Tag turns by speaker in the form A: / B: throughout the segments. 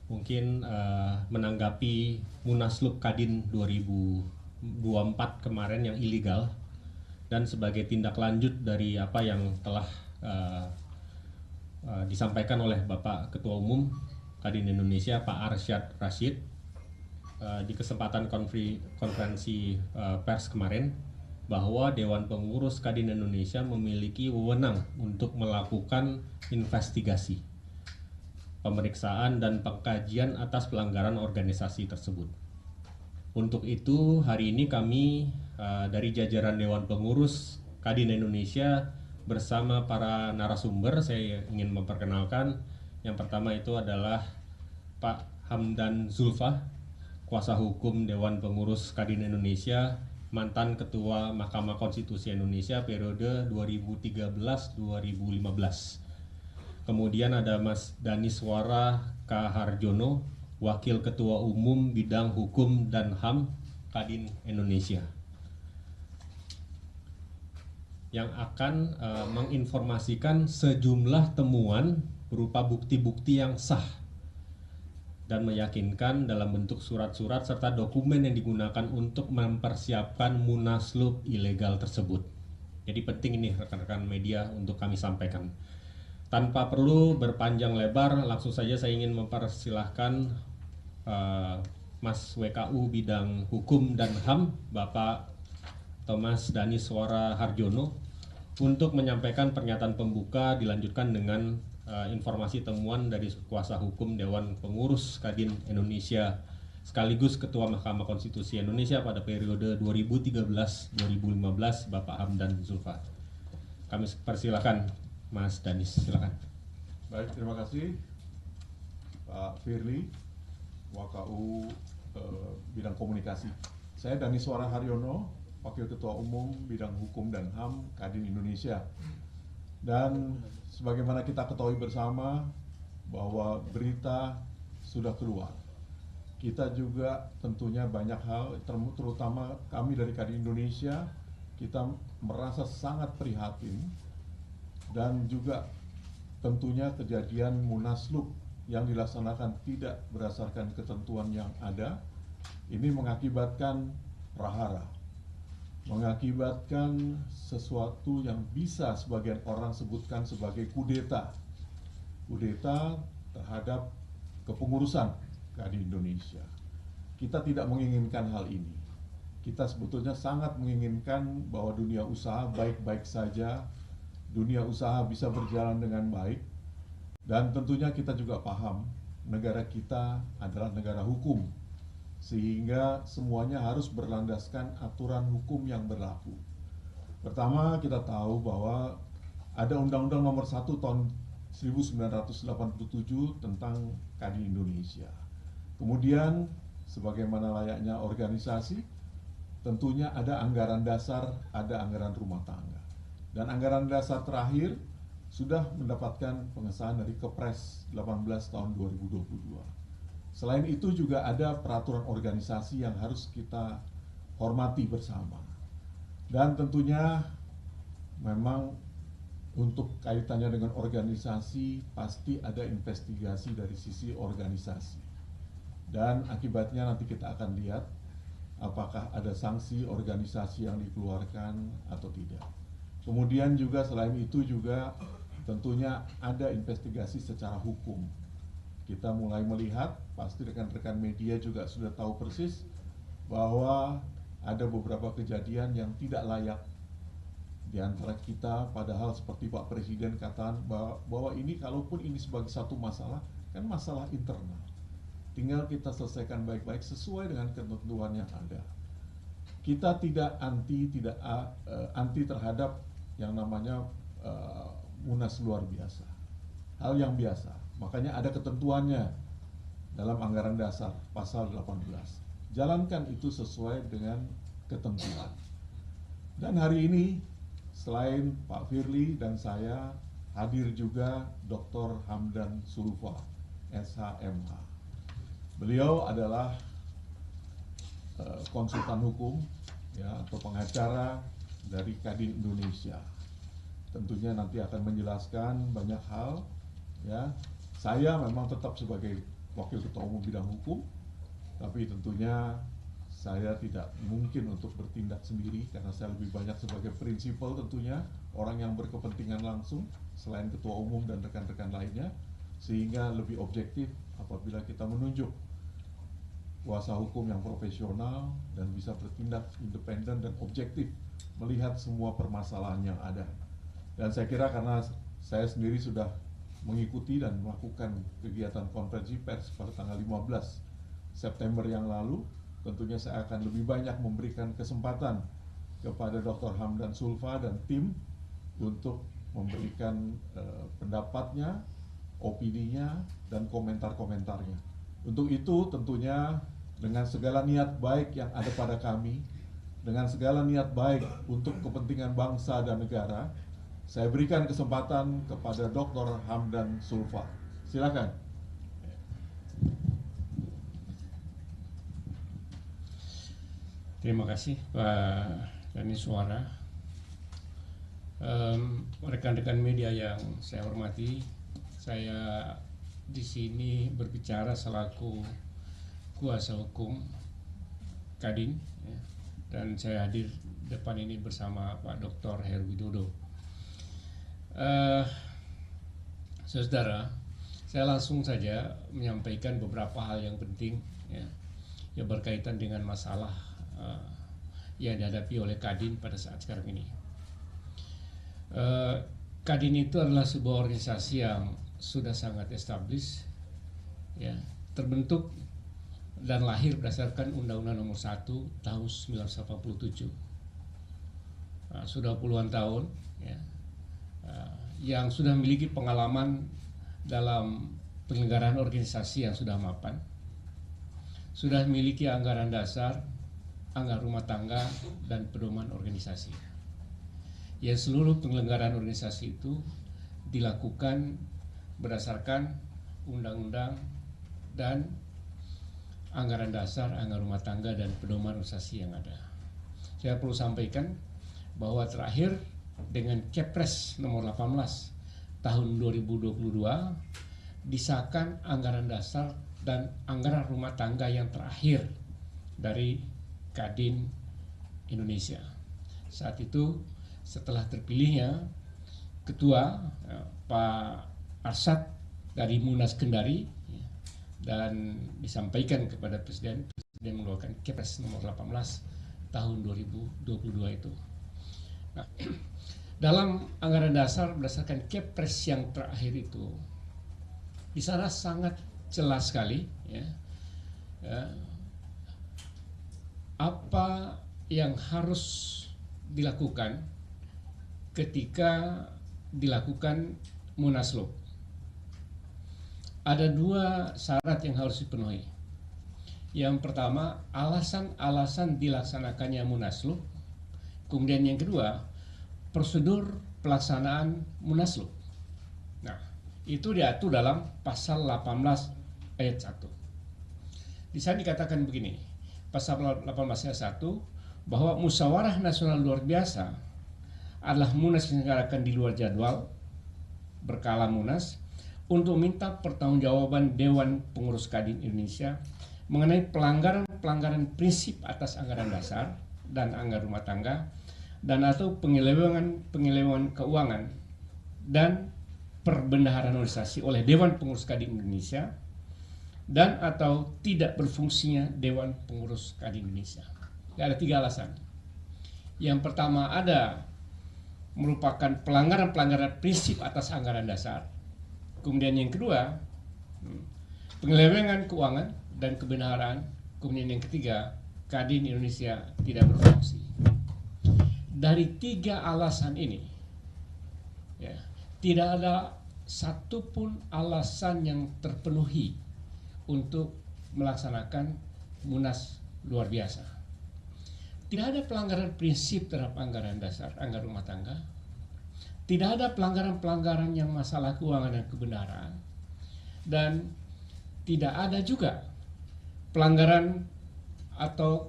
A: mungkin menanggapi Munaslup Kadin 2024 kemarin yang ilegal, dan sebagai tindak lanjut dari apa yang telah disampaikan oleh Bapak Ketua Umum Kadin Indonesia Pak Arsyad Rashid di kesempatan konferensi pers kemarin, bahwa Dewan Pengurus Kadin Indonesia memiliki wewenang untuk melakukan investigasi, pemeriksaan dan pengkajian atas pelanggaran organisasi tersebut. Untuk itu hari ini kami dari jajaran Dewan Pengurus Kadin Indonesia bersama para narasumber, saya ingin memperkenalkan. Yang pertama itu adalah Pak Hamdan Zulfa, Kuasa Hukum Dewan Pengurus Kadin Indonesia, mantan Ketua Mahkamah Konstitusi Indonesia periode 2013-2015. Kemudian ada Mas Daniswara K. Harjono, Wakil Ketua Umum Bidang Hukum dan HAM Kadin Indonesia, yang akan menginformasikan sejumlah temuan berupa bukti-bukti yang sah dan meyakinkan dalam bentuk surat-surat serta dokumen yang digunakan untuk mempersiapkan Munaslup ilegal tersebut. Jadi penting ini rekan-rekan media untuk kami sampaikan. Tanpa perlu berpanjang lebar, langsung saja saya ingin mempersilahkan Mas WKU Bidang Hukum dan HAM, Bapak Thomas Daniswara Harjono, untuk menyampaikan pernyataan pembuka, dilanjutkan dengan informasi temuan dari Kuasa Hukum Dewan Pengurus Kadin Indonesia sekaligus Ketua Mahkamah Konstitusi Indonesia pada periode 2013-2015, Bapak Hamdan Zulfa. Kami persilakan Mas Danis, silakan.
B: Baik, terima kasih Pak Firly, WKU Bidang Komunikasi. Saya Daniswara Harjono, Wakil Ketua Umum Bidang Hukum dan HAM Kadin Indonesia. Dan sebagaimana kita ketahui bersama bahwa berita sudah keluar. Kita juga tentunya banyak hal, terutama kami dari Kadin Indonesia, kita merasa sangat prihatin, dan juga tentunya kejadian Munaslup yang dilaksanakan tidak berdasarkan ketentuan yang ada, ini mengakibatkan prahara, mengakibatkan sesuatu yang bisa sebagian orang sebutkan sebagai kudeta terhadap kepengurusan Kadin Indonesia. Kita tidak menginginkan hal ini. Kita sebetulnya sangat menginginkan bahwa dunia usaha baik-baik saja, dunia usaha bisa berjalan dengan baik, dan tentunya kita juga paham negara kita adalah negara hukum, sehingga semuanya harus berlandaskan aturan hukum yang berlaku. Pertama, kita tahu bahwa ada Undang-Undang Nomor 1 Tahun 1987 tentang Kadin Indonesia. Kemudian, sebagaimana layaknya organisasi, tentunya ada anggaran dasar, ada anggaran rumah tangga. Dan anggaran dasar terakhir sudah mendapatkan pengesahan dari Kepres 18 tahun 2022. Selain itu juga ada peraturan organisasi yang harus kita hormati bersama. Dan tentunya memang untuk kaitannya dengan organisasi pasti ada investigasi dari sisi organisasi. Dan akibatnya nanti kita akan lihat apakah ada sanksi organisasi yang dikeluarkan atau tidak. Kemudian juga selain itu juga tentunya ada investigasi secara hukum. Kita mulai melihat, pasti rekan-rekan media juga sudah tahu persis bahwa ada beberapa kejadian yang tidak layak di antara kita, padahal seperti Pak Presiden katakan bahwa ini kalaupun ini sebagai satu masalah, kan masalah internal. Tinggal kita selesaikan baik-baik sesuai dengan ketentuan yang ada. Kita tidak anti terhadap yang namanya Munas luar biasa, hal yang biasa. Makanya ada ketentuannya dalam anggaran dasar pasal 18. Jalankan itu sesuai dengan ketentuan. Dan hari ini selain Pak Firly dan saya, hadir juga Dr. Hamdan Zulfa, SHMH. Beliau adalah konsultan hukum ya, atau pengacara dari Kadin Indonesia. Tentunya nanti akan menjelaskan banyak hal ya, Saya memang tetap sebagai Wakil Ketua Umum Bidang Hukum, tapi tentunya saya tidak mungkin untuk bertindak sendiri karena saya lebih banyak sebagai prinsipal tentunya, orang yang berkepentingan langsung selain Ketua Umum dan rekan-rekan lainnya, sehingga lebih objektif apabila kita menunjuk kuasa hukum yang profesional dan bisa bertindak independen dan objektif melihat semua permasalahan yang ada. Dan saya kira karena saya sendiri sudah mengikuti dan melakukan kegiatan konferensi pers pada tanggal 15 September yang lalu, tentunya saya akan lebih banyak memberikan kesempatan kepada Dr. Hamdan Zulfa dan tim untuk memberikan pendapatnya, opininya, dan komentar-komentarnya. Untuk itu tentunya dengan segala niat baik yang ada pada kami, dengan segala niat baik untuk kepentingan bangsa dan negara, saya berikan kesempatan kepada Dr. Hamdan Zulfa. Silakan.
C: Terima kasih Pak Dani Suara. Rekan-rekan media yang saya hormati, saya di sini berbicara selaku kuasa hukum Kadin, ya, dan saya hadir depan ini bersama Pak Dr. Heru Widodo. Saudara, saya langsung saja menyampaikan beberapa hal yang penting, ya, yang berkaitan dengan masalah yang dihadapi oleh Kadin pada saat sekarang ini. Kadin itu adalah sebuah organisasi yang sudah sangat established, ya, terbentuk dan lahir berdasarkan Undang-Undang Nomor 1 Tahun 1987. Sudah puluhan tahun, ya, yang sudah memiliki pengalaman dalam penyelenggaraan organisasi yang sudah mapan, sudah memiliki anggaran dasar, anggaran rumah tangga, dan pedoman organisasi. Ya, seluruh penyelenggaraan organisasi itu dilakukan berdasarkan undang-undang dan anggaran dasar, anggaran rumah tangga, dan pedoman organisasi yang ada. Saya perlu sampaikan bahwa terakhir dengan Kepres nomor 18 tahun 2022 disahkan anggaran dasar dan anggaran rumah tangga yang terakhir dari Kadin Indonesia. Saat itu setelah terpilihnya Ketua Pak Arsyad dari Munas Kendari, dan disampaikan kepada Presiden mengeluarkan Kepres nomor 18 tahun 2022 itu. Nah, dalam anggaran dasar berdasarkan Kepres yang terakhir itu, di sana sangat jelas sekali, ya, apa yang harus dilakukan ketika dilakukan Munaslup. Ada dua syarat yang harus dipenuhi. Yang pertama, alasan-alasan dilaksanakannya Munaslup. Kemudian yang kedua, prosedur pelaksanaan Munaslup. Nah, itu diatur dalam pasal 18 ayat 1. Di sana dikatakan begini, pasal 18 ayat 1, bahwa musyawarah nasional luar biasa adalah munas yang diselenggarakan di luar jadwal berkala munas untuk minta pertanggungjawaban Dewan Pengurus Kadin Indonesia mengenai pelanggaran prinsip atas anggaran dasar dan anggaran rumah tangga dan atau penyelewengan keuangan dan perbendaharaan organisasi oleh Dewan Pengurus Kadin Indonesia dan atau tidak berfungsinya Dewan Pengurus Kadin Indonesia. Ada tiga alasan. Yang pertama, ada merupakan pelanggaran prinsip atas anggaran dasar. Kemudian yang kedua, penyelewengan keuangan dan kebenaran. Kemudian yang ketiga, Kadin Indonesia tidak berfungsi. Dari tiga alasan ini, ya, tidak ada satupun alasan yang terpenuhi untuk melaksanakan Munas luar biasa. Tidak ada pelanggaran prinsip terhadap anggaran dasar, anggaran rumah tangga. Tidak ada pelanggaran-pelanggaran yang masalah keuangan dan kebenaran. Dan tidak ada juga pelanggaran atau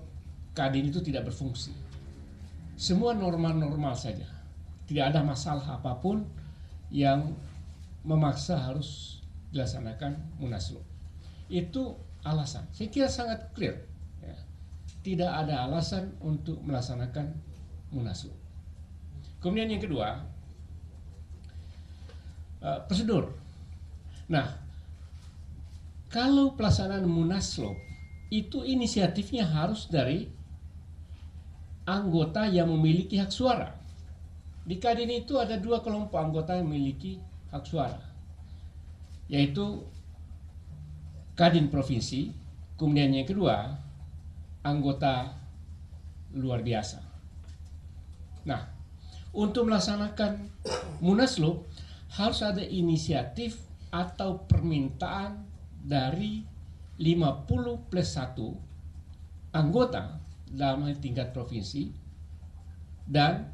C: Kadin itu tidak berfungsi. Semua normal-normal saja. Tidak ada masalah apapun yang memaksa harus dilaksanakan Munaslup. Itu alasan. Saya kira sangat clear. Ya. Tidak ada alasan untuk melaksanakan Munaslup. Kemudian yang kedua, prosedur. Nah, kalau pelaksanaan Munaslup itu inisiatifnya harus dari anggota yang memiliki hak suara. Di Kadin itu ada dua kelompok anggota yang memiliki hak suara, yaitu Kadin Provinsi, kemudian yang kedua anggota luar biasa. Nah, untuk melaksanakan Munaslup harus ada inisiatif atau permintaan dari 50+1 anggota dalam tingkat provinsi dan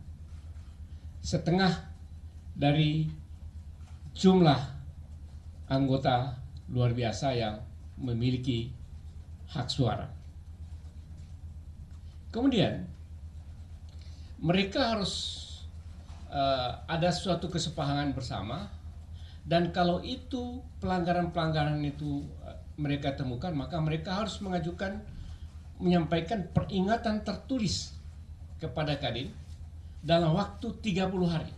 C: setengah dari jumlah anggota luar biasa yang memiliki hak suara. Kemudian mereka harus ada suatu kesepahaman bersama, dan kalau itu pelanggaran-pelanggaran itu mereka temukan, maka mereka harus menyampaikan peringatan tertulis kepada Kadin dalam waktu 30 hari.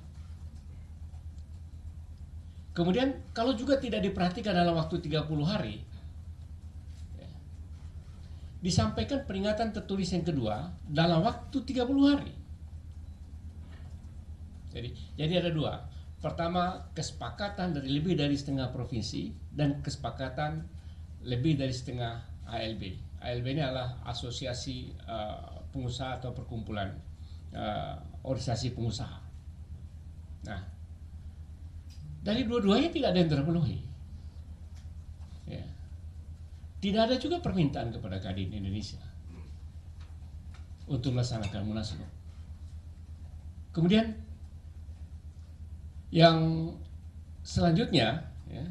C: Kemudian kalau juga tidak diperhatikan dalam waktu 30 hari, disampaikan peringatan tertulis yang kedua dalam waktu 30 hari. Jadi ada dua. Pertama, kesepakatan dari lebih dari setengah provinsi dan kesepakatan lebih dari setengah ALB. ALB ini adalah asosiasi pengusaha atau perkumpulan organisasi pengusaha. Nah, dari dua-duanya tidak ada yang terpenuhi. Ya. Tidak ada juga permintaan kepada Kadin Indonesia untuk melaksanakan Munaslup. Kemudian yang selanjutnya, ya,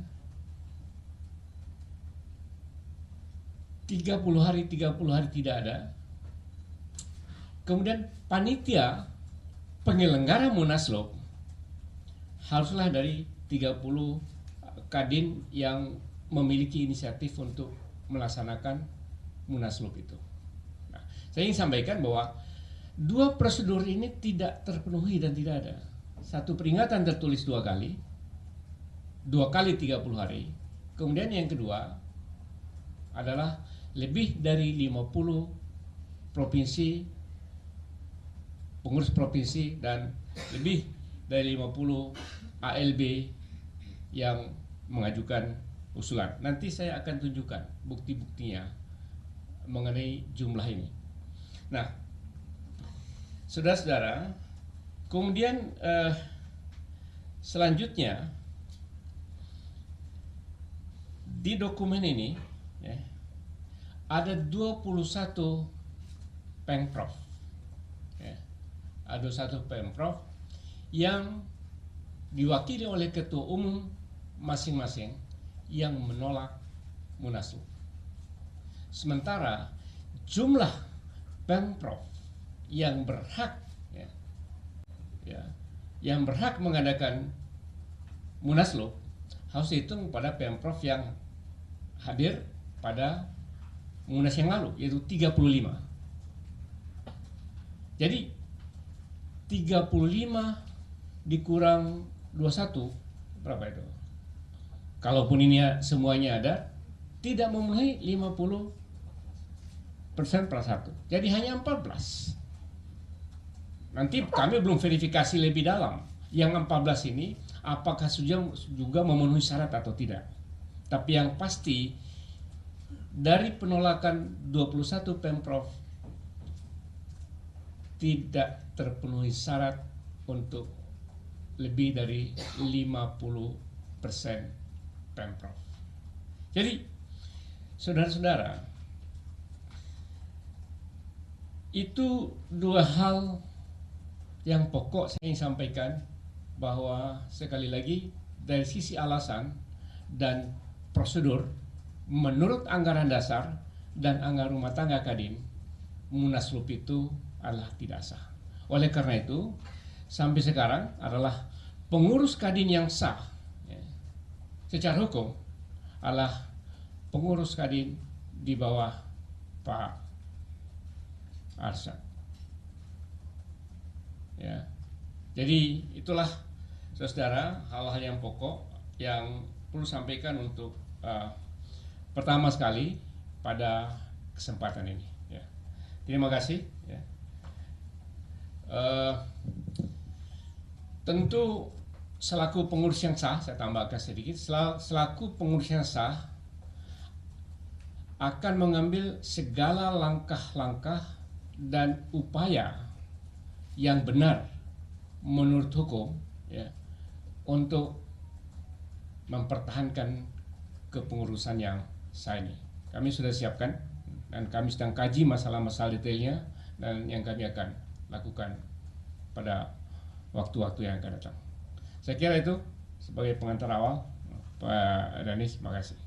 C: 30 hari tidak ada. Kemudian panitia penyelenggara Munaslup haruslah dari 30 Kadin yang memiliki inisiatif untuk melaksanakan Munaslup itu. Nah, saya ingin sampaikan bahwa dua prosedur ini tidak terpenuhi dan tidak ada. Satu, peringatan tertulis 2 kali, 2 kali 30 hari. Kemudian yang kedua adalah lebih dari 50 provinsi, pengurus provinsi, dan lebih dari 50 ALB yang mengajukan usulan. Nanti saya akan tunjukkan bukti-buktinya mengenai jumlah ini. Nah, saudara-saudara, kemudian selanjutnya di dokumen ini ya, ada 21 Pemprov, ya, ada 21 Pemprov yang diwakili oleh ketua umum masing-masing yang menolak Munaslup. Sementara jumlah Pemprov yang berhak yang berhak mengadakan Munaslup harus dihitung pada Pemprov yang hadir pada Munas yang lalu, yaitu 35. Jadi 35 dikurang 21 berapa itu? Kalaupun ini semuanya ada, tidak memenuhi 50% per 1. Jadi hanya 14. Nanti kami belum verifikasi lebih dalam yang 14 ini apakah juga memenuhi syarat atau tidak. Tapi yang pasti dari penolakan 21 Pemprov tidak terpenuhi syarat untuk lebih dari 50% Pemprov. Jadi saudara-saudara, itu dua hal yang pokok saya ingin sampaikan, bahwa sekali lagi dari sisi alasan dan prosedur menurut anggaran dasar dan anggaran rumah tangga Kadin, Munaslup itu adalah tidak sah. Oleh karena itu sampai sekarang adalah pengurus Kadin yang sah ya, secara hukum adalah pengurus Kadin di bawah Pak Arsyad. Ya. Jadi itulah saudara hal-hal yang pokok yang perlu sampaikan untuk pertama sekali pada kesempatan ini. Ya. Terima kasih. Ya. Tentu selaku pengurus yang sah, saya tambahkan sedikit, selaku pengurus yang sah akan mengambil segala langkah-langkah dan upaya yang benar menurut hukum, ya, untuk mempertahankan kepengurusan yang sah ini. Kami sudah siapkan dan kami sedang kaji masalah-masalah detailnya dan yang kami akan lakukan pada waktu-waktu yang akan datang. Saya kira itu sebagai pengantar awal. Pak Danis, terima kasih.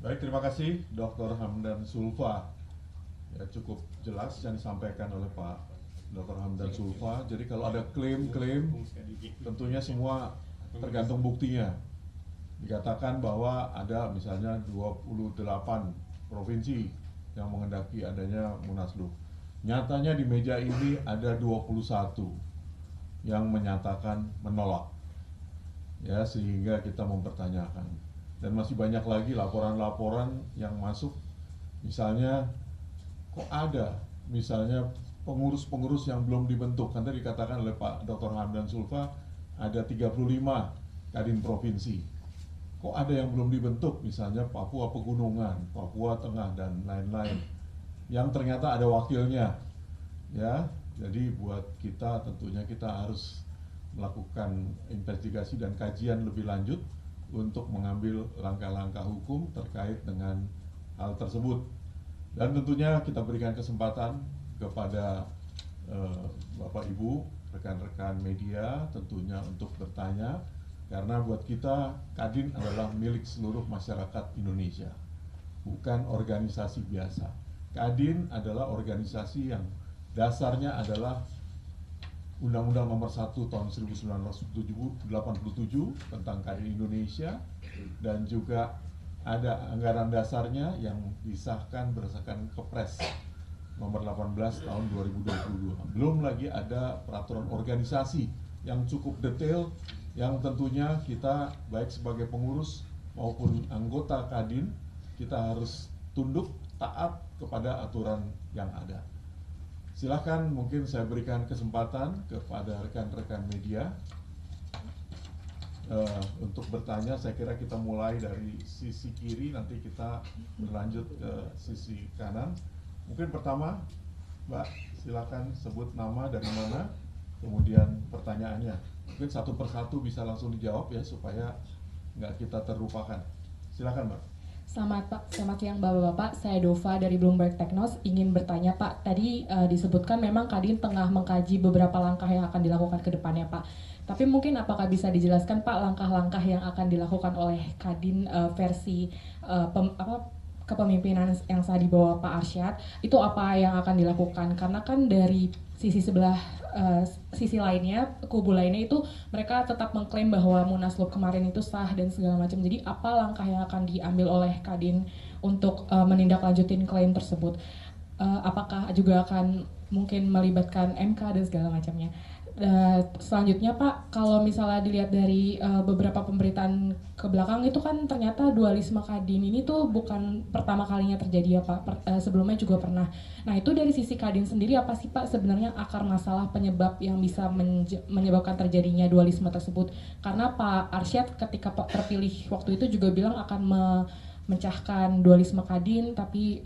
B: Baik, terima kasih Dr. Hamdan Zulfa. Ya, cukup jelas yang disampaikan oleh Pak Dr. Hamdan Zulfa. Jadi kalau ada klaim-klaim, tentunya semua tergantung buktinya. Dikatakan bahwa ada misalnya 28 provinsi yang menghendaki adanya Munaslup. Nyatanya di meja ini ada 21 yang menyatakan menolak. Ya, sehingga kita mempertanyakan. Dan masih banyak lagi laporan-laporan yang masuk. Misalnya, kok ada misalnya pengurus-pengurus yang belum dibentuk. Kan tadi dikatakan oleh Pak Dr. Hamdan Zulfa ada 35 kadin provinsi. Kok ada yang belum dibentuk, misalnya Papua Pegunungan, Papua Tengah, dan lain-lain, yang ternyata ada wakilnya. Ya, jadi buat kita tentunya kita harus melakukan investigasi dan kajian lebih lanjut untuk mengambil langkah-langkah hukum terkait dengan hal tersebut. Dan tentunya kita berikan kesempatan kepada Bapak Ibu, rekan-rekan media tentunya untuk bertanya, karena buat kita Kadin adalah milik seluruh masyarakat Indonesia, bukan organisasi biasa. Kadin adalah organisasi yang dasarnya adalah Undang-Undang Nomor 1 Tahun 1987 tentang Kadin Indonesia, dan juga ada anggaran dasarnya yang disahkan berdasarkan Kepres Nomor 18 Tahun 2022. Belum lagi ada peraturan organisasi yang cukup detail, yang tentunya kita baik sebagai pengurus maupun anggota Kadin kita harus tunduk taat kepada aturan yang ada. Silahkan, mungkin saya berikan kesempatan kepada rekan-rekan media untuk bertanya. Saya kira kita mulai dari sisi kiri, nanti kita berlanjut ke sisi kanan. Mungkin pertama, Mbak, silakan sebut nama, dari mana, kemudian pertanyaannya. Mungkin satu persatu bisa langsung dijawab ya, supaya nggak kita terlupakan. Silakan, Mbak.
D: Selamat siang Bapak-Bapak, saya Dova dari Bloomberg Technos. Ingin bertanya Pak, tadi disebutkan memang Kadin tengah mengkaji beberapa langkah yang akan dilakukan ke depannya Pak. Tapi mungkin apakah bisa dijelaskan Pak langkah-langkah yang akan dilakukan oleh Kadin versi kepemimpinan yang sah di bawah Pak Arsyad, itu apa yang akan dilakukan? Karena kan dari sisi sebelah sisi lainnya, kubu lainnya itu mereka tetap mengklaim bahwa Munaslup kemarin itu sah dan segala macam. Jadi apa langkah yang akan diambil oleh Kadin untuk menindaklanjutin klaim tersebut? Apakah juga akan mungkin melibatkan MK dan segala macamnya? Selanjutnya Pak, kalau misalnya dilihat dari beberapa pemberitaan ke belakang itu kan ternyata dualisme Kadin ini tuh bukan pertama kalinya terjadi ya Pak, sebelumnya juga pernah. Nah itu dari sisi Kadin sendiri apa sih Pak sebenarnya akar masalah penyebab yang bisa menyebabkan terjadinya dualisme tersebut? Karena Pak Arsyad ketika terpilih waktu itu juga bilang akan memecahkan dualisme Kadin, tapi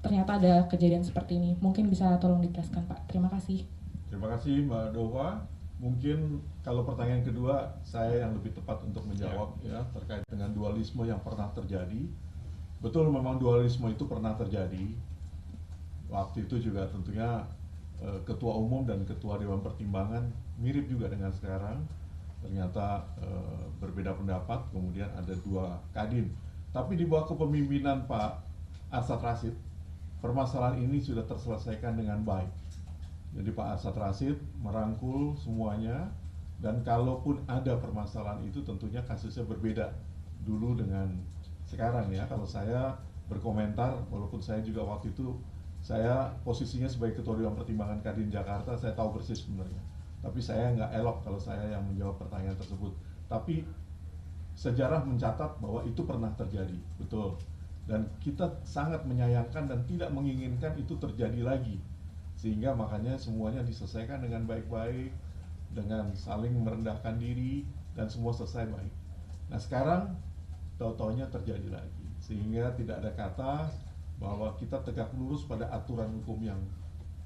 D: ternyata ada kejadian seperti ini. Mungkin bisa tolong dijelaskan Pak. Terima kasih.
B: Terima kasih Mbak Dova. Mungkin kalau pertanyaan kedua saya yang lebih tepat untuk menjawab ya, terkait dengan dualisme yang pernah terjadi. Betul, memang dualisme itu pernah terjadi. Waktu itu juga tentunya Ketua Umum dan Ketua Dewan Pertimbangan mirip juga dengan sekarang. Ternyata berbeda pendapat, kemudian ada dua Kadin. Tapi di bawah kepemimpinan Pak Arsyad Rashid, permasalahan ini sudah terselesaikan dengan baik. Jadi Pak Arsyad Rashid merangkul semuanya, dan kalaupun ada permasalahan itu tentunya kasusnya berbeda dulu dengan sekarang ya, kalau saya berkomentar, walaupun saya juga waktu itu saya posisinya sebagai Ketua Dewan Pertimbangan Kadin Jakarta, saya tahu persis sebenarnya. Tapi saya nggak elok kalau saya yang menjawab pertanyaan tersebut. Tapi sejarah mencatat bahwa itu pernah terjadi, betul. Dan kita sangat menyayangkan dan tidak menginginkan itu terjadi lagi. Sehingga makanya semuanya diselesaikan dengan baik-baik, dengan saling merendahkan diri, dan semua selesai baik. Nah sekarang tahu-taunya terjadi lagi. Sehingga tidak ada kata bahwa kita tegak lurus pada aturan hukum yang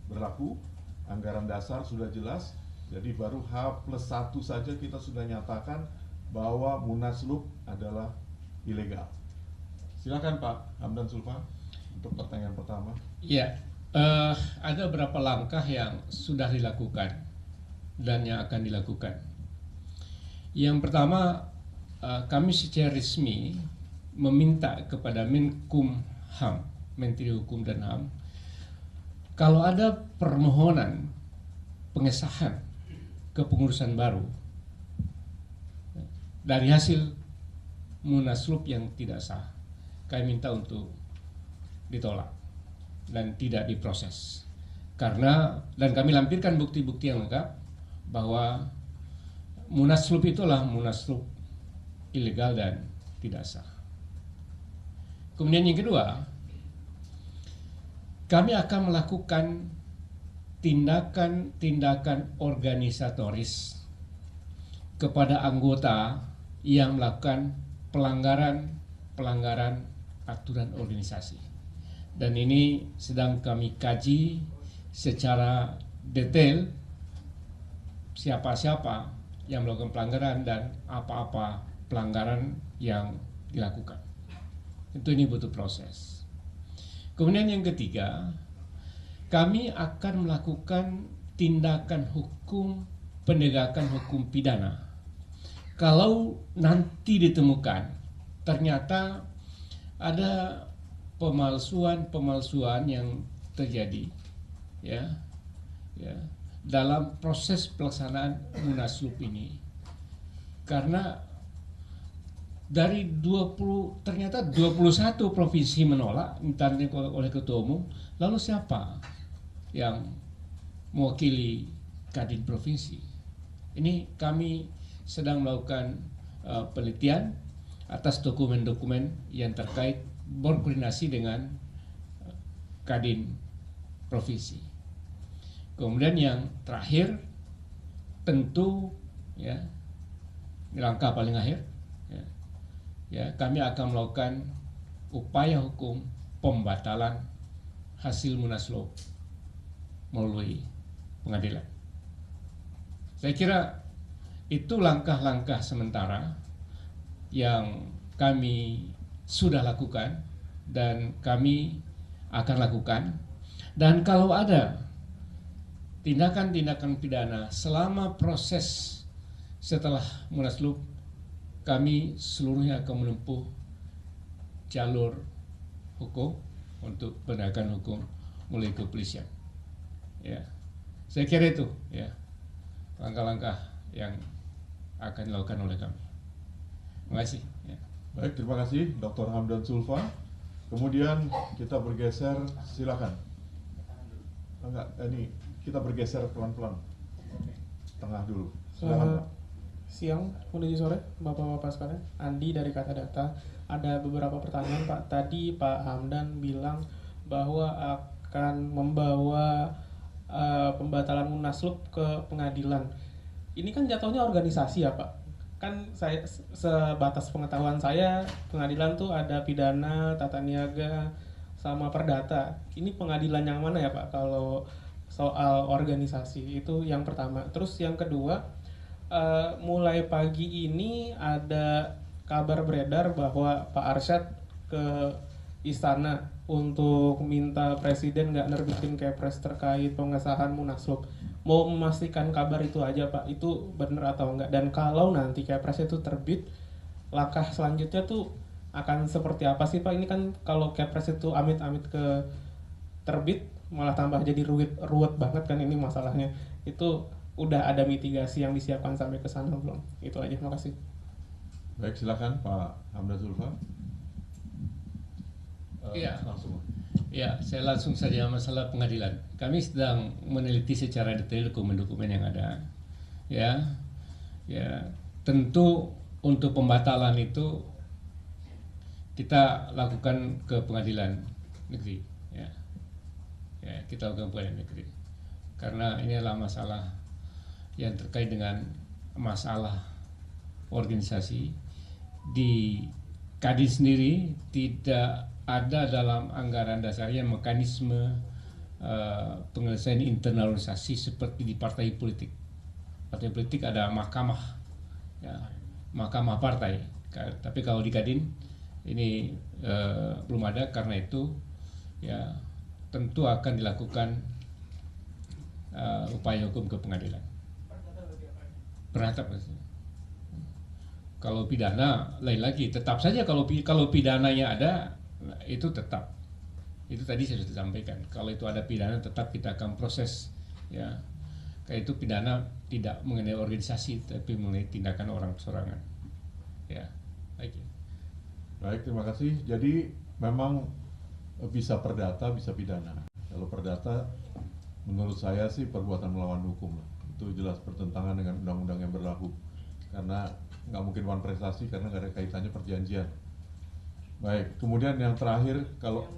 B: berlaku. Anggaran dasar sudah jelas, jadi baru H+1 saja kita sudah nyatakan bahwa Munaslup adalah ilegal. Silakan Pak Hamdan Zulfa untuk pertanyaan pertama.
C: Ya, ada beberapa langkah yang sudah dilakukan dan yang akan dilakukan. Yang pertama, kami secara resmi meminta kepada Menkumham, Menteri Hukum dan HAM, kalau ada permohonan pengesahan kepengurusan baru dari hasil Munaslup yang tidak sah, kami minta untuk ditolak dan tidak diproses. Karena, dan kami lampirkan bukti-bukti yang lengkap bahwa Munaslup itulah Munaslup ilegal dan tidak sah. Kemudian yang kedua, kami akan melakukan tindakan-tindakan organisatoris kepada anggota yang melakukan pelanggaran aturan organisasi. Dan ini sedang kami kaji secara detail siapa-siapa yang melakukan pelanggaran dan apa-apa pelanggaran yang dilakukan. Tentu ini butuh proses. Kemudian yang ketiga, kami akan melakukan tindakan hukum, penegakan hukum pidana. Kalau nanti ditemukan ternyata ada pemalsuan yang terjadi, ya, dalam proses pelaksanaan Munaslup ini, karena dari 21 provinsi menolak ditandai oleh Ketua Umum, lalu siapa yang mewakili Kadin Provinsi? Ini kami sedang melakukan penelitian atas dokumen-dokumen yang terkait, berkoordinasi dengan Kadin Provinsi. Kemudian yang terakhir, tentu ya, langkah paling akhir, ya, kami akan melakukan upaya hukum pembatalan hasil Munaslup melalui pengadilan. Saya kira itu langkah-langkah sementara yang kami sudah lakukan dan kami akan lakukan. Dan kalau ada tindakan-tindakan pidana selama proses setelah Munaslup, kami seluruhnya akan menempuh jalur hukum untuk penegakan hukum mulai kepolisian. Ya, saya kira itu ya langkah-langkah yang akan dilakukan oleh kami. Terima kasih. Ya.
B: Baik, terima kasih Dr. Hamdan Zulfa. Kemudian kita bergeser, silakan. Enggak, ini kita bergeser pelan-pelan. Tengah dulu. Silakan, Pak.
E: Siang menuju sore, Bapak-bapak sekalian. Andi dari Kata Data. Ada beberapa pertanyaan, Pak. Tadi Pak Hamdan bilang bahwa akan membawa pembatalan Munaslup ke pengadilan. Ini kan jatuhnya organisasi ya, Pak? Kan saya sebatas pengetahuan saya, pengadilan tuh ada pidana, tata niaga, sama perdata. Ini pengadilan yang mana ya, Pak? Kalau soal organisasi itu yang pertama. Terus yang kedua, mulai pagi ini ada kabar beredar bahwa Pak Arsyad ke istana untuk minta presiden nggak nerbitin Kepres terkait pengesahan Munaslup. Mau memastikan kabar itu aja, Pak, itu benar atau enggak? Dan kalau nanti Kepres itu terbit, langkah selanjutnya tuh akan seperti apa sih, Pak? Ini kan kalau Kepres itu amit-amit ke terbit, malah tambah jadi ruwet banget kan ini masalahnya. Itu udah ada mitigasi yang disiapkan sampai ke sana belum? Itu aja, makasih.
B: Baik, silakan Pak Hamdan Zulfa.
C: Iya.
B: langsung.
C: Ya, saya langsung saja masalah pengadilan. Kami sedang meneliti secara detail dokumen-dokumen yang ada. Ya, ya, tentu untuk pembatalan itu kita lakukan ke pengadilan negeri. Ya, ya, kita lakukan pengadilan negeri. Karena ini adalah masalah yang terkait dengan masalah organisasi di Kadin sendiri. Tidak ada dalam anggaran dasarnya mekanisme penyelesaian internal organisasi seperti di partai politik. Partai politik ada mahkamah, ya, mahkamah partai. Tapi kalau di Kadin ini belum ada, karena itu ya tentu akan dilakukan upaya hukum ke pengadilan. Beratap. Kalau pidana lain lagi, tetap saja kalau pidananya ada, itu tetap. Itu tadi saya sudah sampaikan. Kalau itu ada pidana, tetap kita akan proses. Ya, kayak itu pidana tidak mengenai organisasi, tapi mengenai tindakan orang sorangan. Ya, baik.
B: Baik, terima kasih. Jadi memang bisa perdata, bisa pidana. Kalau perdata, menurut saya sih perbuatan melawan hukum lah. Itu jelas bertentangan dengan undang-undang yang berlaku. Karena nggak mungkin wan prestasi karena nggak ada kaitannya perjanjian. Baik, kemudian yang terakhir kalau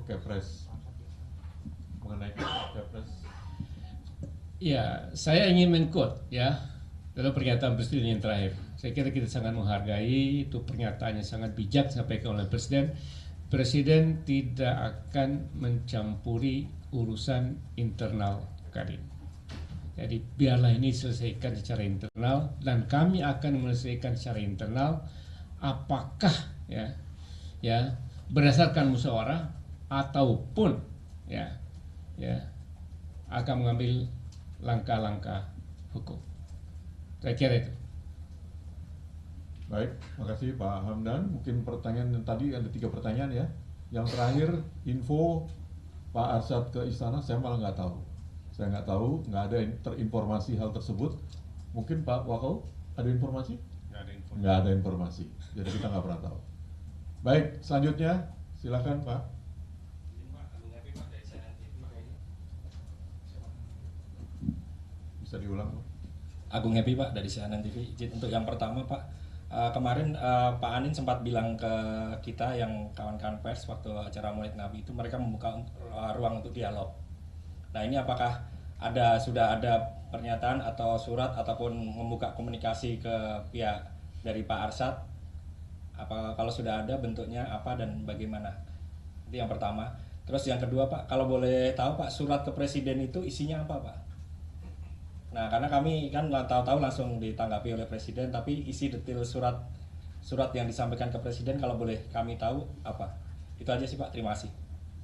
B: Kepres mengenai Kepres.
C: Ya, saya ingin mengquote ya dalam pernyataan Presiden yang terakhir. Saya kira kita sangat menghargai itu, pernyataannya sangat bijak disampaikan oleh Presiden. Presiden tidak akan mencampuri urusan internal Kadin. Jadi biarlah ini diselesaikan secara internal, dan kami akan menyelesaikan secara internal apakah ya berdasarkan musyawarah ataupun ya akan mengambil langkah-langkah hukum. Saya kira itu.
B: Baik, makasih Pak Hamdan. Mungkin pertanyaan yang tadi ada 3 pertanyaan ya. Yang terakhir, info Pak Arsyad ke istana, saya malah nggak tahu. Saya nggak tahu, nggak ada terinformasi hal tersebut. Mungkin Pak Wakau ada informasi? Nggak ada informasi. Jadi kita nggak pernah tahu. Baik, selanjutnya silakan Pak. Bisa diulang Pak.
F: Agung Happy Pak dari CNN TV. Untuk yang pertama Pak, kemarin Pak Anin sempat bilang ke kita yang kawan-kawan pers waktu acara Maulid Nabi itu mereka membuka ruang untuk dialog. Nah ini apakah sudah ada pernyataan atau surat ataupun membuka komunikasi ke pihak dari Pak Arsyad? Kalau sudah ada, bentuknya apa dan bagaimana? Itu yang pertama. Terus yang kedua Pak, kalau boleh tahu Pak, surat ke Presiden itu isinya apa Pak? Nah karena kami kan tahu-tahu langsung ditanggapi oleh Presiden, tapi isi detail surat yang disampaikan ke Presiden kalau boleh kami tahu apa? Itu aja sih Pak, terima kasih.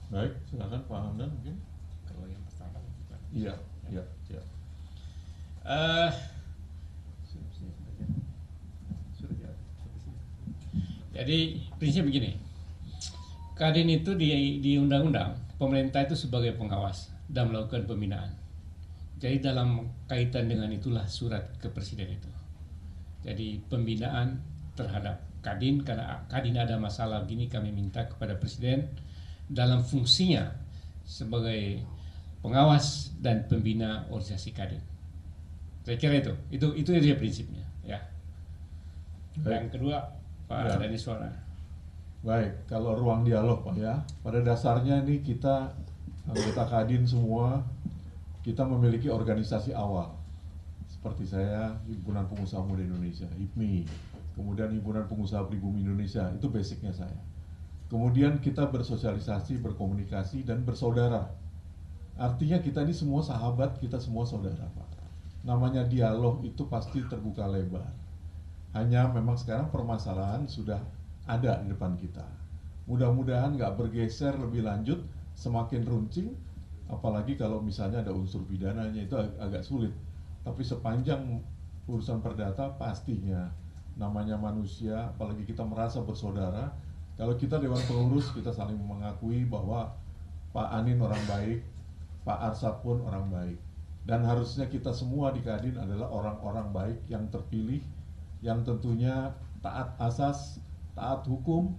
B: Baik, silakan Pak Hamdan mungkin.
C: Kalau yang pertama.
B: Iya.
C: Jadi prinsip begini, Kadin itu di undang-undang pemerintah itu sebagai pengawas dan melakukan pembinaan. Jadi dalam kaitan dengan itulah surat ke Presiden itu. Jadi pembinaan terhadap Kadin, karena Kadin ada masalah begini, kami minta kepada Presiden dalam fungsinya sebagai pengawas dan pembina organisasi Kadin. Saya kira itu dia prinsipnya. Ya. Yang kedua Pak Dani Suara.
B: Baik, kalau ruang dialog Pak ya, pada dasarnya ini kita anggota Kadin semua, kita memiliki organisasi awal. Seperti saya, Himpunan Pengusaha Muda Indonesia, HIPMI, kemudian Himpunan Pengusaha Pribumi Indonesia, itu basicnya saya. Kemudian kita bersosialisasi, berkomunikasi, dan bersaudara. Artinya kita ini semua sahabat, kita semua saudara Pak. Namanya dialog itu pasti terbuka lebar. Hanya memang sekarang permasalahan sudah ada di depan kita. Mudah-mudahan nggak bergeser lebih lanjut, semakin runcing, apalagi kalau misalnya ada unsur pidananya itu agak sulit. Tapi sepanjang urusan perdata pastinya namanya manusia, apalagi kita merasa bersaudara. Kalau kita Dewan Pengurus, kita saling mengakui bahwa Pak Anin orang baik, Pak Arsyad pun orang baik. Dan harusnya kita semua di Kadin adalah orang-orang baik yang terpilih, yang tentunya taat asas, taat hukum,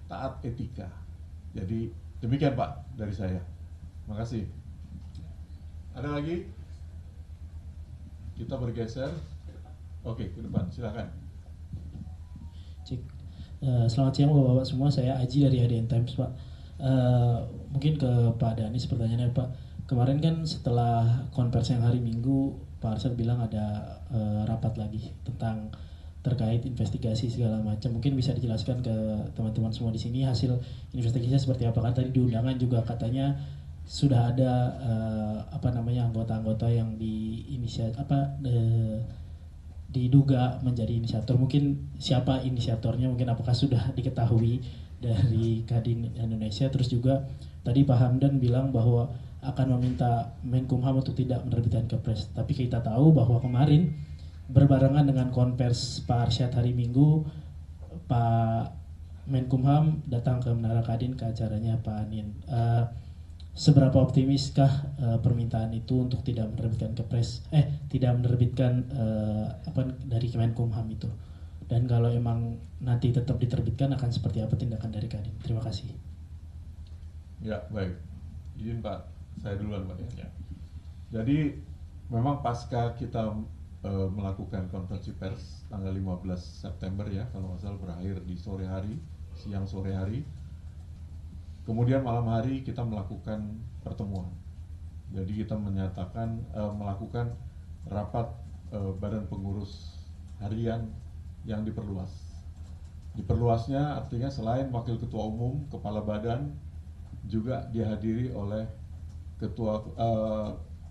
B: taat etika. Jadi demikian Pak dari saya. Makasih. Ada lagi? Kita bergeser. Oke, ke depan, silakan.
G: Cik. Selamat siang Bapak-Bapak semua, saya Aji dari ADN Times Pak. Mungkin ke Pak Danis pertanyaannya Pak. Kemarin kan setelah konversi yang hari Minggu, Pak Arsyad bilang ada rapat lagi tentang terkait investigasi segala macam. Mungkin bisa dijelaskan ke teman-teman semua di sini hasil investigasinya seperti apa? Kan tadi di undangan juga katanya sudah ada anggota-anggota yang diduga menjadi inisiator. Mungkin siapa inisiatornya, mungkin apakah sudah diketahui dari Kadin Indonesia. Terus juga tadi Pak Hamdan bilang bahwa akan meminta Menkumham untuk tidak menerbitkan Kepres. Tapi kita tahu bahwa kemarin berbarengan dengan konvers Pak Arsyad hari Minggu, Pak Menkumham datang ke Menara Kadin ke acaranya Pak Anin. Seberapa optimiskah permintaan itu untuk tidak menerbitkan Kepres, tidak menerbitkan dari Kemenkumham itu? Dan kalau emang nanti tetap diterbitkan, akan seperti apa tindakan dari Kadin? Terima kasih.
B: Ya, baik. Izin Pak, saya duluan Pak ya. Jadi memang pasca kita melakukan konferensi pers tanggal 15 September ya, kalau nggak salah berakhir di sore hari, siang sore hari. Kemudian malam hari kita melakukan pertemuan. Jadi kita menyatakan melakukan rapat badan pengurus harian yang diperluas. Diperluasnya artinya selain wakil ketua umum, kepala badan, juga dihadiri oleh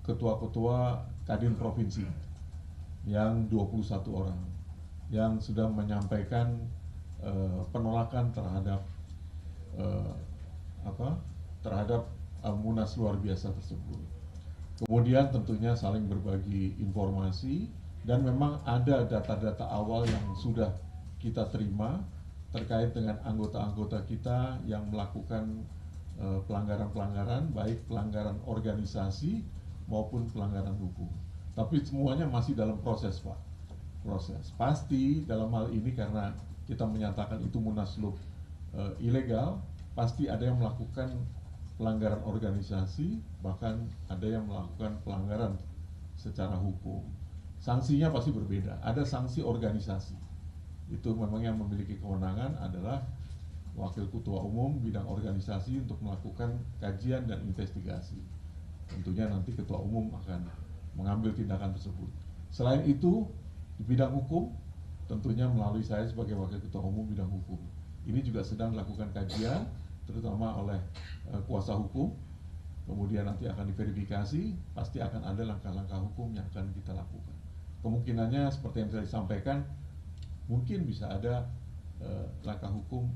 B: ketua-ketua Kadin provinsi yang 21 orang yang sudah menyampaikan penolakan terhadap Munas luar biasa tersebut. Kemudian tentunya saling berbagi informasi, dan memang ada data-data awal yang sudah kita terima terkait dengan anggota-anggota kita yang melakukan pelanggaran-pelanggaran, baik pelanggaran organisasi maupun pelanggaran hukum. Tapi semuanya masih dalam proses Pak. Proses. Pasti dalam hal ini karena kita menyatakan itu munaslup ilegal, pasti ada yang melakukan pelanggaran organisasi, bahkan ada yang melakukan pelanggaran secara hukum. Sanksinya pasti berbeda. Ada sanksi organisasi. Itu memang yang memiliki kewenangan adalah Wakil Ketua Umum bidang organisasi untuk melakukan kajian dan investigasi. Tentunya nanti Ketua Umum akan mengambil tindakan tersebut. Selain itu, di bidang hukum, tentunya melalui saya sebagai Wakil Ketua Umum bidang hukum. Ini juga sedang dilakukan kajian, terutama oleh kuasa hukum. Kemudian nanti akan diverifikasi, pasti akan ada langkah-langkah hukum yang akan kita lakukan. Kemungkinannya seperti yang saya sampaikan, mungkin bisa ada langkah hukum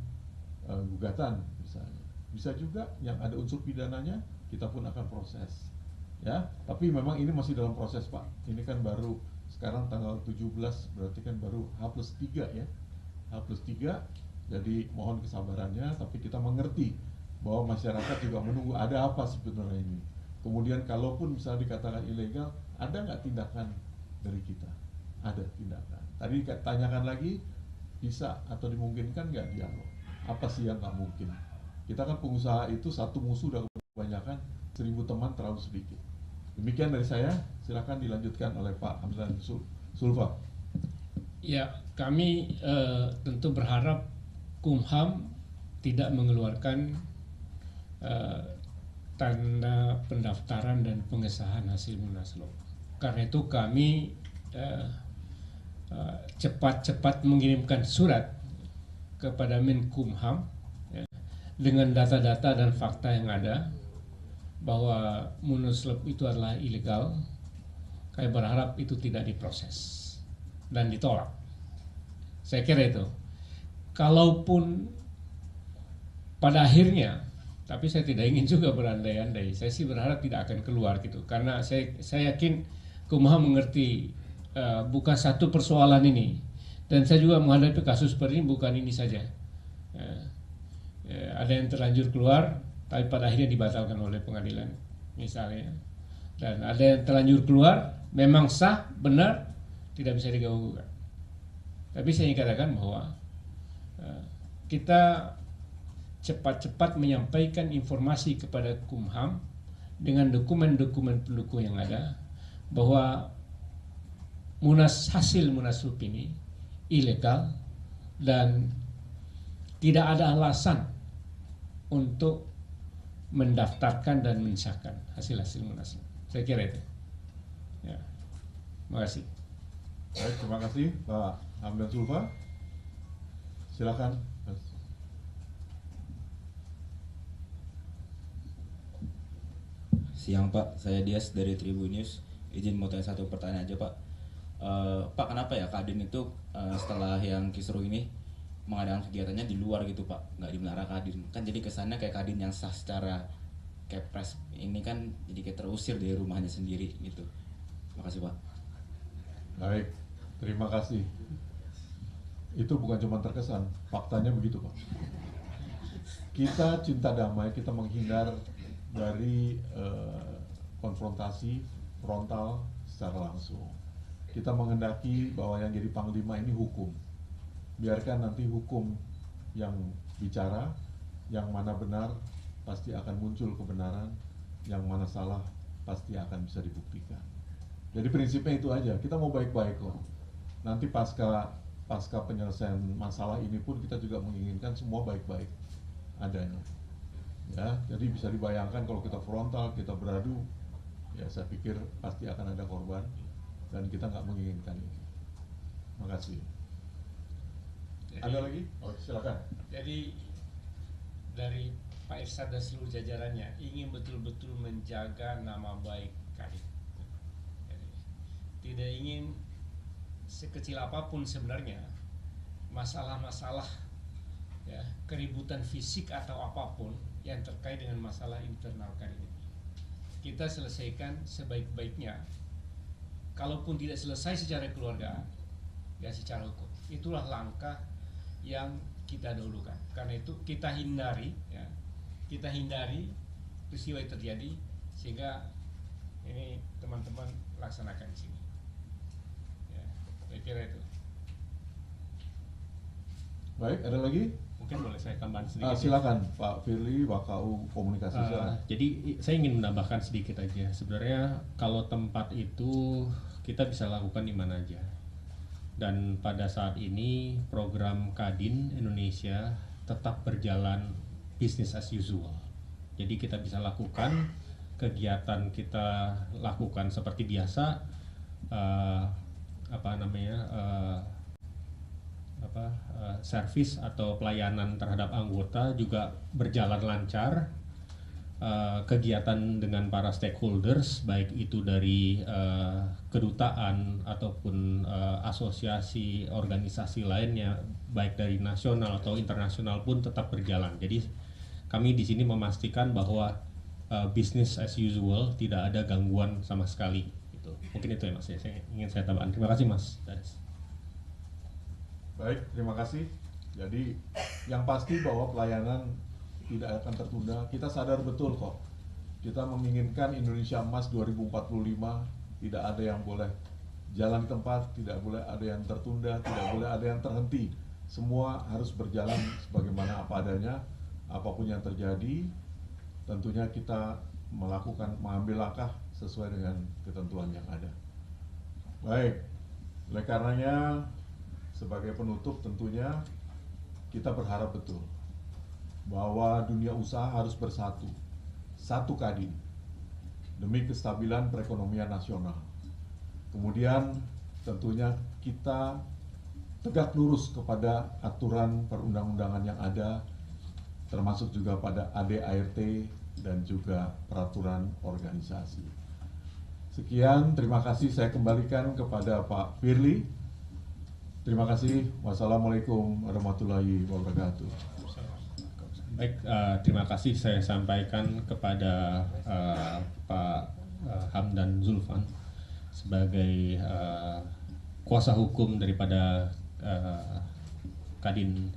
B: gugatan misalnya. Bisa juga yang ada unsur pidananya, kita pun akan proses. Ya, tapi memang ini masih dalam proses Pak. Ini kan baru sekarang tanggal 17, berarti kan baru H+3 ya. H+3, jadi mohon kesabarannya, tapi kita mengerti bahwa masyarakat juga menunggu ada apa sebenarnya ini. Kemudian kalaupun misalnya dikatakan ilegal, ada nggak tindakan dari kita? Ada tindakan. Tadi tanyakan lagi, bisa atau dimungkinkan nggak dialog? Apa sih yang nggak mungkin? Kita kan pengusaha itu satu musuh udah kebanyakan, 1000 teman terlalu sedikit. Demikian dari saya, silakan dilanjutkan oleh Pak Hamdan Sulfa.
C: Ya, kami tentu berharap Kumham tidak mengeluarkan tanda pendaftaran dan pengesahan hasil munaslup. Karena itu kami cepat-cepat mengirimkan surat kepada Menkumham ya, dengan data-data dan fakta yang ada bahwa munaslup itu adalah ilegal. Kami berharap itu tidak diproses dan ditolak. Saya kira itu. Kalaupun pada akhirnya, tapi saya tidak ingin juga berandai-andai. Saya sih berharap tidak akan keluar gitu, karena saya yakin Kumham mengerti bukan satu persoalan ini, dan saya juga menghadapi kasus seperti ini bukan ini saja. Ada yang terlanjur keluar, tapi pada akhirnya dibatalkan oleh pengadilan misalnya, dan ada yang terlanjur keluar memang sah benar tidak bisa diganggu. Tapi saya ingin katakan bahwa kita cepat-cepat menyampaikan informasi kepada Kumham dengan dokumen-dokumen pendukung yang ada bahwa hasil Munaslup ini ilegal dan tidak ada alasan untuk mendaftarkan dan mensahkan hasil-hasil Munaslup. Saya kira itu. Ya. Terima kasih.
B: Baik, terima kasih Pak Hamdan Zulfa. Silakan.
H: Siang Pak, saya Dias dari Tribun News. Izin mau tanya satu pertanyaan aja Pak. Pak, kenapa ya Kadin itu setelah yang kisruh ini mengadakan kegiatannya di luar gitu Pak, nggak di Menara Kadin? Kan jadi kesannya kayak Kadin yang sah secara Kepres ini kan jadi kayak terusir dari rumahnya sendiri gitu. Terima kasih Pak.
B: Baik, terima kasih. Itu bukan cuma terkesan, faktanya begitu Pak. Kita cinta damai, kita menghindar dari konfrontasi frontal secara langsung. Kita menghendaki bahwa yang jadi panglima ini hukum. Biarkan nanti hukum yang bicara, yang mana benar pasti akan muncul kebenaran, yang mana salah pasti akan bisa dibuktikan. Jadi prinsipnya itu aja, kita mau baik-baik kok. Nanti pasca penyelesaian masalah ini pun kita juga menginginkan semua baik-baik adanya. Ya, jadi bisa dibayangkan kalau kita frontal, kita beradu, ya saya pikir pasti akan ada korban dan kita nggak menginginkan ini. Terima kasih. Ada lagi? Oh, silakan.
C: Jadi dari Pak Irsad dan seluruh jajarannya ingin betul-betul menjaga nama baik Kadin. Tidak ingin sekecil apapun sebenarnya masalah-masalah ya, keributan fisik atau apapun yang terkait dengan masalah internal Kadin ini kita selesaikan sebaik-baiknya. Kalaupun tidak selesai secara keluarga, ya secara hukum. Itulah langkah yang kita dahulukan. Karena itu kita hindari peristiwa yang terjadi sehingga ini teman-teman laksanakan di sini. Ya, saya kira itu.
B: Baik, ada lagi?
A: Mungkin boleh saya tambahan sedikit.
B: Silakan Pak Firly, WKU Komunikasi.
A: Jadi saya ingin menambahkan sedikit aja. Sebenarnya kalau tempat itu kita bisa lakukan di mana aja. Dan pada saat ini program Kadin Indonesia tetap berjalan business as usual. Jadi kita bisa lakukan kegiatan kita lakukan seperti biasa. Servis atau pelayanan terhadap anggota juga berjalan lancar. Kegiatan dengan para stakeholders baik itu dari kedutaan ataupun asosiasi organisasi lainnya baik dari nasional atau internasional pun tetap berjalan. Jadi kami di sini memastikan bahwa business as usual, tidak ada gangguan sama sekali. Gitu. Mungkin itu ya Mas, saya ingin saya tambahkan. Terima kasih Mas.
B: Baik, terima kasih. Jadi yang pasti bahwa pelayanan tidak akan tertunda. Kita sadar betul kok. Kita menginginkan Indonesia Emas 2045, tidak ada yang boleh jalan di tempat, tidak boleh ada yang tertunda, tidak boleh ada yang terhenti. Semua harus berjalan sebagaimana apa adanya, apapun yang terjadi. Tentunya kita mengambil langkah sesuai dengan ketentuan yang ada. Baik, oleh karenanya sebagai penutup tentunya kita berharap betul bahwa dunia usaha harus bersatu, satu Kadin, demi kestabilan perekonomian nasional. Kemudian tentunya kita tegak lurus kepada aturan perundang-undangan yang ada, termasuk juga pada ADART dan juga peraturan organisasi. Sekian, terima kasih, saya kembalikan kepada Pak Firly. Terima kasih. Wassalamualaikum warahmatullahi wabarakatuh.
A: Baik, terima kasih saya sampaikan kepada Pak Hamdan Zulfan sebagai kuasa hukum daripada Kadin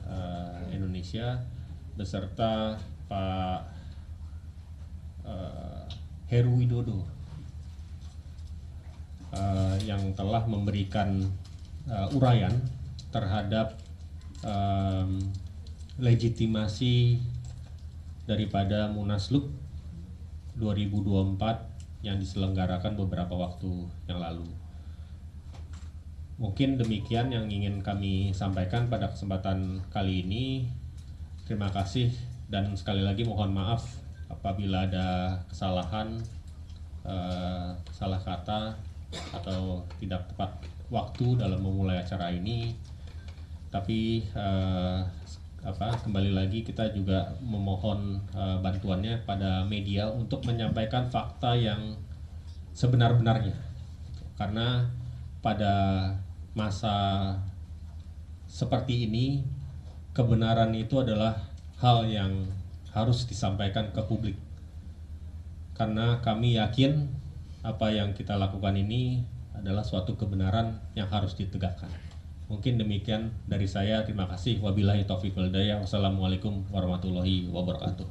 A: Indonesia beserta Pak Heru Widodo yang telah memberikan uraian terhadap legitimasi daripada Munaslup 2024 yang diselenggarakan beberapa waktu yang lalu. Mungkin demikian yang ingin kami sampaikan pada kesempatan kali ini. Terima kasih dan sekali lagi mohon maaf apabila ada kesalahan, salah kata atau tidak tepat waktu dalam memulai acara ini. Tapi kembali lagi kita juga memohon bantuannya pada media untuk menyampaikan fakta yang sebenar-benarnya, karena pada masa seperti ini kebenaran itu adalah hal yang harus disampaikan ke publik, karena kami yakin apa yang kita lakukan ini adalah suatu kebenaran yang harus ditegakkan. Mungkin demikian dari saya. Terima kasih. Wabillahi taufiq wal hidayah. Wassalamualaikum warahmatullahi wabarakatuh.